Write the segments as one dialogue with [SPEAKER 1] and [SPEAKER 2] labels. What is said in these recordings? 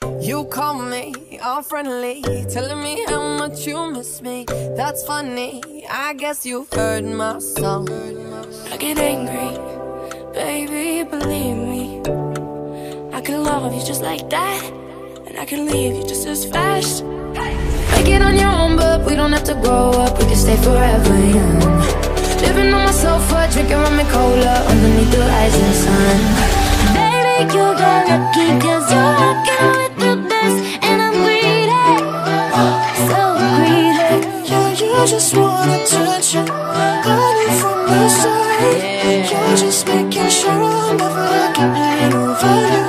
[SPEAKER 1] You call me all friendly, telling me how much you miss me. That's funny, I guess you've heard my song.
[SPEAKER 2] I get angry, baby, believe me. I can love you just like that, and I can leave you just as fast. Make it on your own, but we don't have to grow up. We can stay forever young. Living on my sofa, drinking rum and cola underneath the rising sun. Baby, you got lucky, cause you're rocking with the best, and I'm greedy, so greedy.
[SPEAKER 3] You just want attention, running from the side. You're just making sure I'm never looking over you.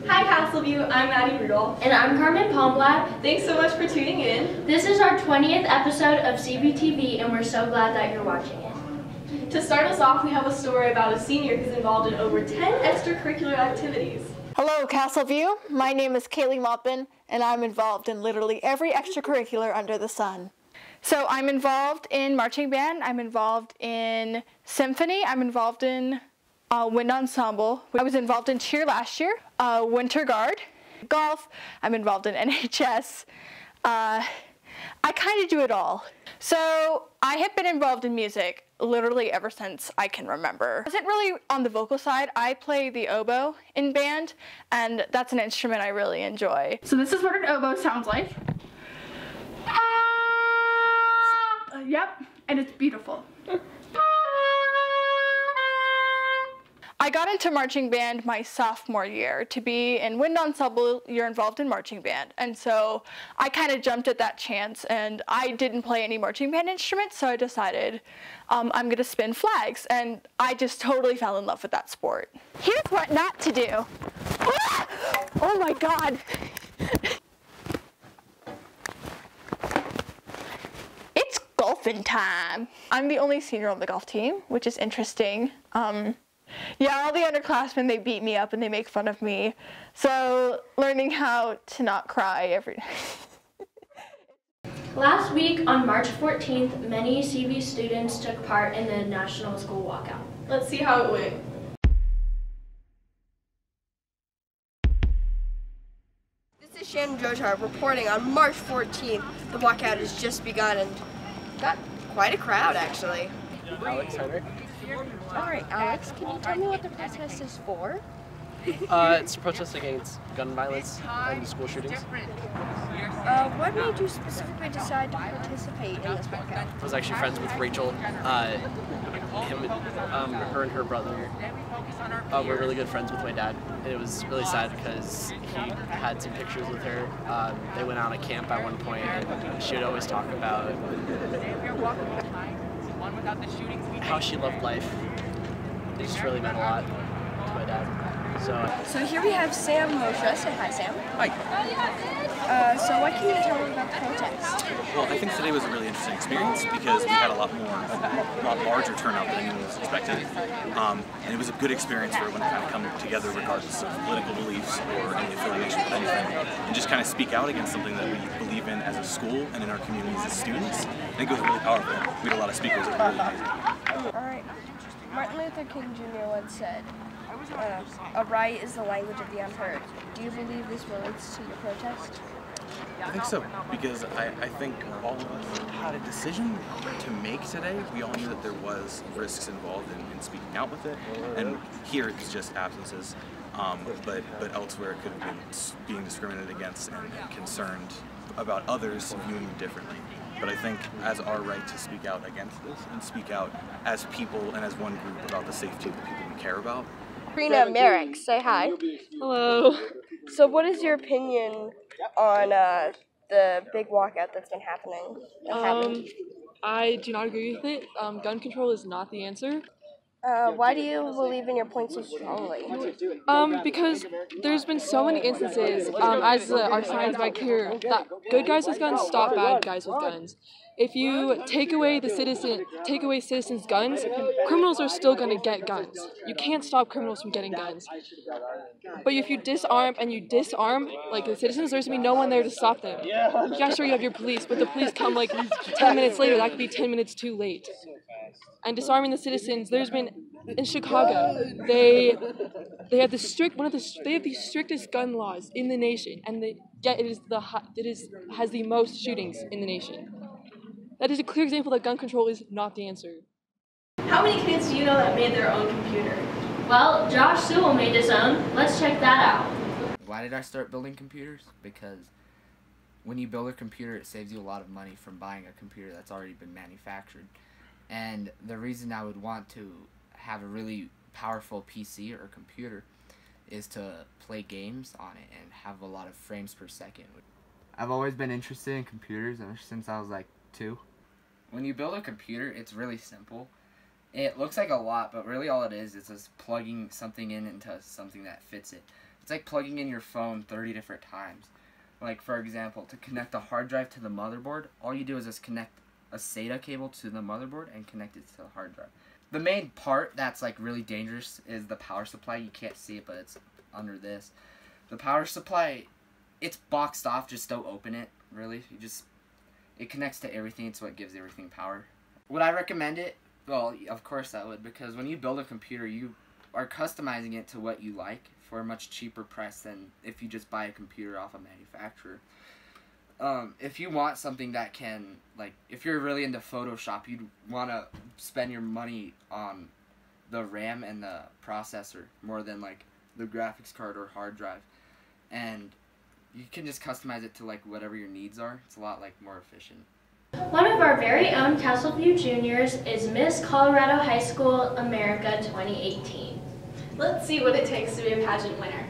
[SPEAKER 4] Hi Castleview, I'm Maddie Rudolph.
[SPEAKER 5] And I'm Carmen Palmblad.
[SPEAKER 4] Thanks so much for tuning in.
[SPEAKER 5] This is our 20th episode of CBTV, and we're so glad that you're watching it.
[SPEAKER 4] To start us off, we have a story about a senior who's involved in over 10 extracurricular activities.
[SPEAKER 6] Hello Castleview, my name is Kaylee Maupin, and I'm involved in literally every extracurricular under the sun. So I'm involved in marching band, I'm involved in symphony, I'm involved in wind ensemble. I was involved in cheer last year, winter guard, golf, I'm involved in NHS. I kind of do it all. So I have been involved in music literally ever since I can remember. I wasn't really on the vocal side. I play the oboe in band, and that's an instrument I really enjoy.
[SPEAKER 7] So this is what an oboe sounds like. Yep, and it's beautiful.
[SPEAKER 6] I got into marching band my sophomore year. To be in wind ensemble, you're involved in marching band. And so I kind of jumped at that chance, and I didn't play any marching band instruments, so I decided I'm gonna spin flags. And I just totally fell in love with that sport. Here's what not to do. Oh my God. It's golfing time. I'm the only senior on the golf team, which is interesting. Yeah, all the underclassmen, they beat me up and they make fun of me. So learning how to not cry every day.
[SPEAKER 5] Last week, on March 14th, many CV students took part in the National School Walkout.
[SPEAKER 4] Let's see how it went.
[SPEAKER 8] This is Shannon Jojar reporting on March 14th. The walkout has just begun and got quite a crowd, actually.
[SPEAKER 9] Alex Hunter.
[SPEAKER 8] Alright, Alex, can you tell me what the protest is for?
[SPEAKER 9] It's protest against gun violence and school shootings.
[SPEAKER 8] What made you specifically decide to participate in this walkout?
[SPEAKER 9] I was actually friends with Rachel. Her and her brother were really good friends with my dad. And it was really sad because he had some pictures with her. They went out on a camp at one point, and she would always talk about how she loved life. It just really meant a lot to my dad.
[SPEAKER 8] So here we have Sam Moshe. Say hi, Sam.
[SPEAKER 10] Hi.
[SPEAKER 8] So what can you tell me about the protest?
[SPEAKER 10] Well, I think today was a really interesting experience because we had a lot larger turnout than anyone was expecting. And it was a good experience for everyone to kind of come together regardless of political beliefs or any affiliation with anything, and just kind of speak out against something that we believe in as a school and in our communities as students. I think it was really powerful. We had a lot of speakers that were really amazing.
[SPEAKER 8] Alright. Martin Luther King Jr. once said, a riot is the language of the unheard. Do you believe this relates to your protest?
[SPEAKER 10] I think so, because I think all of us had a decision to make today. We all knew that there was risks involved in speaking out with it, and here it's just absences, but elsewhere it could have been being discriminated against and concerned about others viewing you differently. But I think as our right to speak out against this and speak out as people and as one group about the safety of the people we care about.
[SPEAKER 8] Rena Merrick, say hi.
[SPEAKER 4] Hello.
[SPEAKER 8] So what is your opinion on the big walkout that's been happening?
[SPEAKER 11] I do not agree with it. Gun control is not the answer.
[SPEAKER 8] Why do you believe in your point so strongly?
[SPEAKER 11] Because there's been so many instances, as our science back here, that good guys with guns stop bad guys with guns. If you take away citizens' guns, criminals are still going to get guns. You can't stop criminals from getting guns. But if you disarm like the citizens, there's going to be no one there to stop them. Yeah, sure, you have your police, but the police come like 10 minutes later. That could be 10 minutes too late. And disarming the citizens, there's been in Chicago, they have the strictest gun laws in the nation, and has the most shootings in the nation. That is a clear example that gun control is not the answer.
[SPEAKER 4] How many kids do you know that made their own computer?
[SPEAKER 5] Well, Josh Sewell made his own. Let's check that out.
[SPEAKER 12] Why did I start building computers? Because when you build a computer, it saves you a lot of money from buying a computer that's already been manufactured. And the reason I would want to have a really powerful PC or computer is to play games on it and have a lot of frames per second.
[SPEAKER 13] I've always been interested in computers ever since I was like 2.
[SPEAKER 12] When you build a computer, it's really simple. It looks like a lot, but really all it is just plugging something into something that fits it. It's like plugging in your phone 30 different times. Like, for example, to connect a hard drive to the motherboard, all you do is just connect a SATA cable to the motherboard and connect it to the hard drive. The main part that's like really dangerous is the power supply. You can't see it, but it's under this. The power supply, it's boxed off. Just don't open it, really. It connects to everything. It's what gives everything power. Would I recommend it? Well, of course I would, because when you build a computer, you are customizing it to what you like for a much cheaper price than if you just buy a computer off a manufacturer. If you want something that can, like, if you're really into Photoshop, you'd want to spend your money on the RAM and the processor more than, like, the graphics card or hard drive. And you can just customize it to, like, whatever your needs are. It's a lot, like, more efficient.
[SPEAKER 5] One of our very own Castleview Juniors is Miss Colorado High School America 2018.
[SPEAKER 4] Let's see what it takes to be a pageant winner.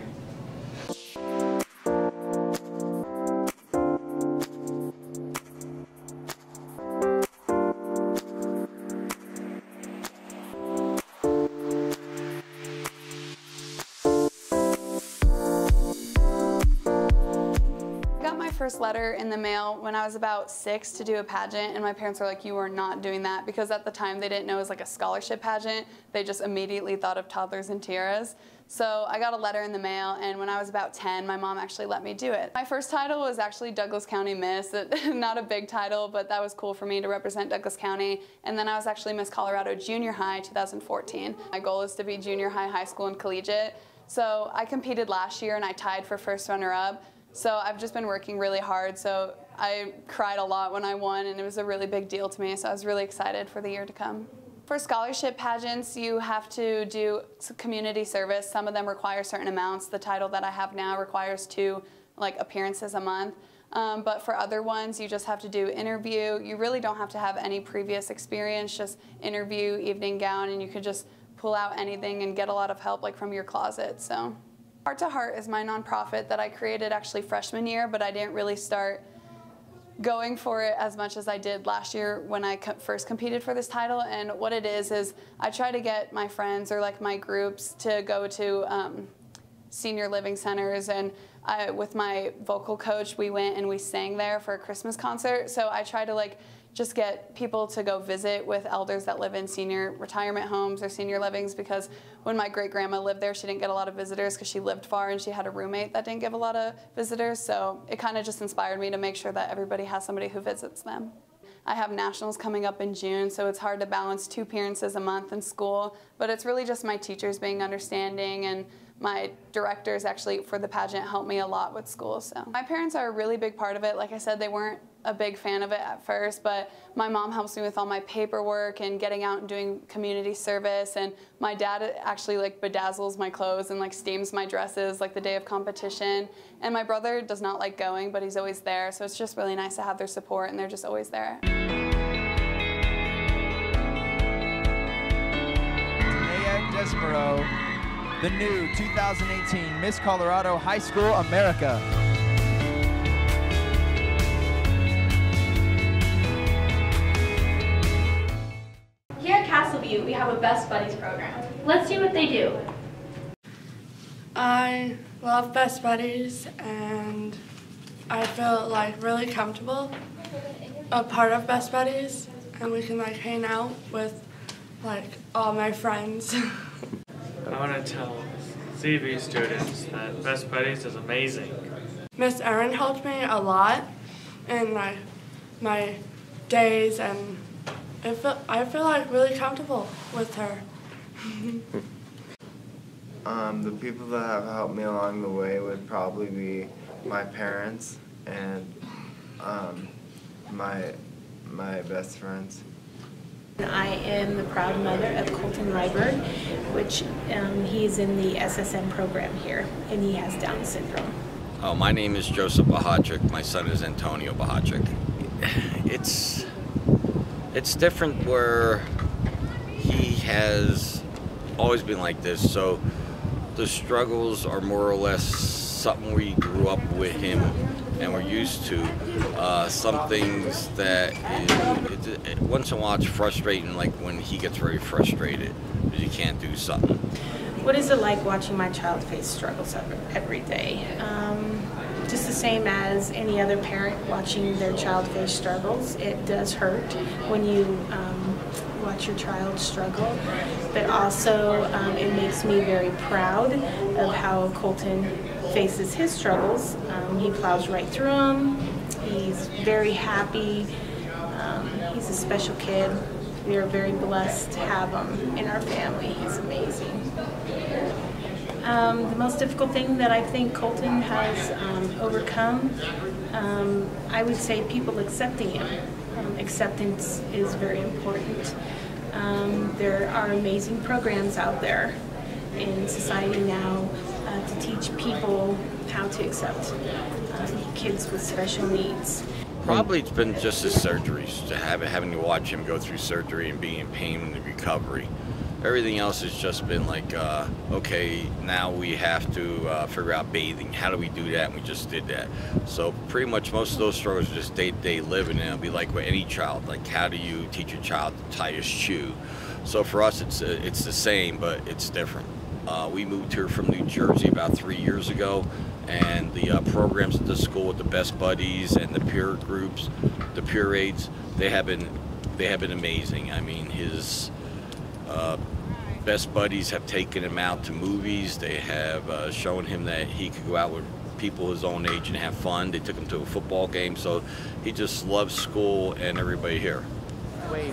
[SPEAKER 14] First letter in the mail when I was about 6 to do a pageant, and my parents were like, you are not doing that, because at the time they didn't know it was like a scholarship pageant. They just immediately thought of toddlers and tiaras. So I got a letter in the mail, and when I was about 10, my mom actually let me do it. My first title was actually Douglas County Miss. Not a big title, but that was cool for me to represent Douglas County. And then I was actually Miss Colorado Junior High 2014. My goal is to be junior high, high school, and collegiate. So I competed last year and I tied for first runner-up. So I've just been working really hard, so I cried a lot when I won, and it was a really big deal to me, so I was really excited for the year to come. For scholarship pageants, you have to do community service. Some of them require certain amounts. The title that I have now requires 2 appearances a month. But for other ones, you just have to do interview. You really don't have to have any previous experience, just interview, evening gown, and you could just pull out anything and get a lot of help from your closet. So. Heart to Heart is my nonprofit that I created actually freshman year, but I didn't really start going for it as much as I did last year when I first competed for this title. And what it is I try to get my friends or my groups to go to senior living centers, and with my vocal coach, we went and we sang there for a Christmas concert. So I try to just get people to go visit with elders that live in senior retirement homes or senior livings, because when my great-grandma lived there, she didn't get a lot of visitors because she lived far and she had a roommate that didn't give a lot of visitors. So it kind of just inspired me to make sure that everybody has somebody who visits them. I have nationals coming up in June, so it's hard to balance 2 appearances a month in school, but it's really just my teachers being understanding, and my directors actually for the pageant helped me a lot with school. So my parents are a really big part of it. Like I said, they weren't a big fan of it at first, but my mom helps me with all my paperwork and getting out and doing community service, and my dad actually bedazzles my clothes and steams my dresses the day of competition, and my brother does not like going, but he's always there, so it's just really nice to have their support, and they're just always there.
[SPEAKER 15] Tanea Desborough, the new 2018 Miss Colorado High School America.
[SPEAKER 4] Here at Castleview, you, we have a Best Buddies program.
[SPEAKER 5] Let's see what they do.
[SPEAKER 16] I love Best Buddies, and I feel like really comfortable a part of Best Buddies, and we can like hang out with like all my friends.
[SPEAKER 17] I want to tell CV students that Best Buddies is amazing.
[SPEAKER 16] Miss Erin helped me a lot in my days, and I feel like really comfortable with her.
[SPEAKER 18] The people that have helped me along the way would probably be my parents and my best friends.
[SPEAKER 19] I am the proud mother of Colton Ryberg, which he's in the SSM program here, and he has Down syndrome.
[SPEAKER 20] Oh, my name is Joseph Bahachik. My son is Antonio Bahachik. It's different where he has always been like this, so the struggles are more or less something we grew up with him and we're used to. Some things that once in a while it's frustrating, like when he gets very frustrated because he can't do something.
[SPEAKER 19] What is it like watching my child face struggles every day? Just the same as any other parent watching their child face struggles. It does hurt when you watch your child struggle, but also it makes me very proud of how Colton faces his struggles. He plows right through them. He's very happy. He's a special kid. We are very blessed to have him in our family. He's amazing. The most difficult thing that I think Colton has overcome, I would say people accepting him. Acceptance is very important. There are amazing programs out there in society now to teach people how to accept kids with special needs.
[SPEAKER 20] Probably it's been just his surgeries, to having to watch him go through surgery and being in pain in the recovery. Everything else has just been like, okay, now we have to figure out bathing. How do we do that? And we just did that. So pretty much most of those struggles are just day-to-day living, and it'll be like with any child. Like, how do you teach a child to tie his shoe? So for us, it's the same, but it's different. We moved here from New Jersey about 3 years ago, and the programs at the school with the Best Buddies and the peer groups, the peer aides, they have been amazing. I mean, his Best Buddies have taken him out to movies. They have shown him that he could go out with people his own age and have fun. They took him to a football game, so he just loves school and everybody here.
[SPEAKER 15] Wait.